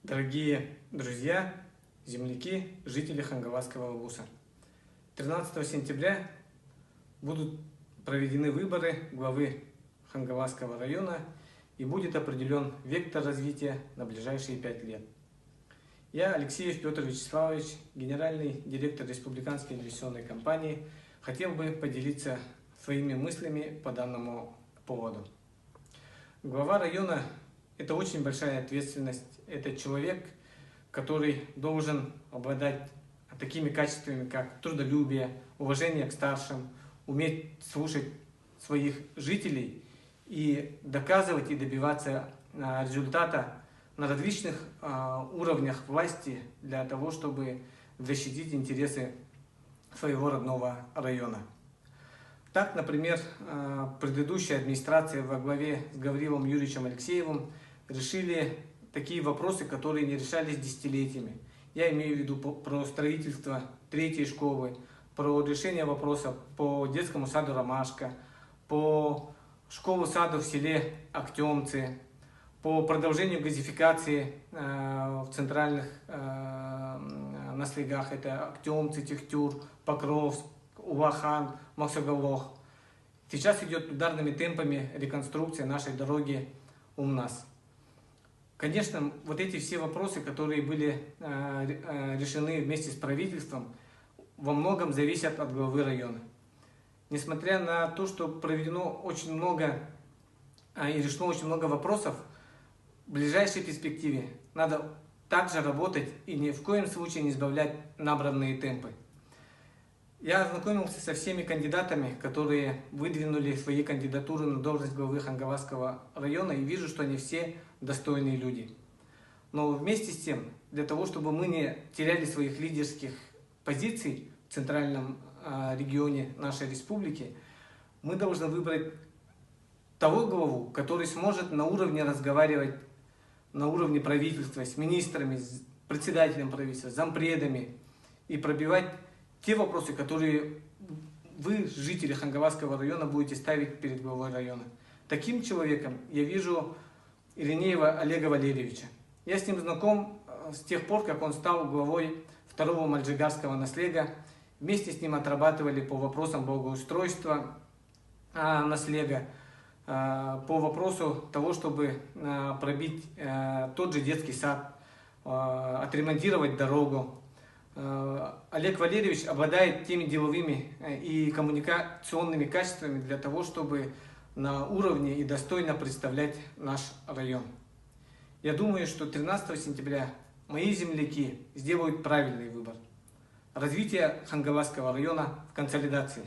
Дорогие друзья, земляки, жители Хангаласского улуса. 13 сентября будут проведены выборы главы Хангаласского района и будет определен вектор развития на ближайшие 5 лет. Я, Алексеев Петр Вячеславович, генеральный директор Республиканской инвестиционной компании, хотел бы поделиться своими мыслями по данному поводу. Глава района – это очень большая ответственность. Это человек, который должен обладать такими качествами, как трудолюбие, уважение к старшим, уметь слушать своих жителей и доказывать и добиваться результата на различных уровнях власти для того, чтобы защитить интересы своего родного района. Так, например, предыдущая администрация во главе с Гаврилом Юрьевичем Алексеевым решили такие вопросы, которые не решались десятилетиями. Я имею в виду про строительство третьей школы, про решение вопросов по детскому саду «Ромашка», по школу-саду в селе Актемцы, по продолжению газификации в центральных наслегах. Это Актемцы, Техтюр, Покровск, Улахан, Максоголох. Сейчас идет ударными темпами реконструкция нашей дороги Умнас. Конечно, вот эти все вопросы, которые были решены вместе с правительством, во многом зависят от главы района. Несмотря на то, что проведено очень много и решено очень много вопросов, в ближайшей перспективе надо также работать и ни в коем случае не сбавлять набранные темпы. Я ознакомился со всеми кандидатами, которые выдвинули свои кандидатуры на должность главы Хангаласского района, и вижу, что они все достойные люди. Но вместе с тем, для того, чтобы мы не теряли своих лидерских позиций в центральном регионе нашей республики, мы должны выбрать того главу, который сможет на уровне разговаривать, на уровне правительства, с министрами, с председателем правительства, с зампредами и пробивать те вопросы, которые вы, жители Хангаласского района, будете ставить перед главой района. Таким человеком я вижу Иринеева Олега Валерьевича. Я с ним знаком с тех пор, как он стал главой второго Мальджигарского наслега. Вместе с ним отрабатывали по вопросам благоустройства наслега, по вопросу того, чтобы пробить тот же детский сад, отремонтировать дорогу. Олег Валерьевич обладает теми деловыми и коммуникационными качествами для того, чтобы на уровне и достойно представлять наш район. Я думаю, что 13 сентября мои земляки сделают правильный выбор. Развитие Хангаласского района в консолидации.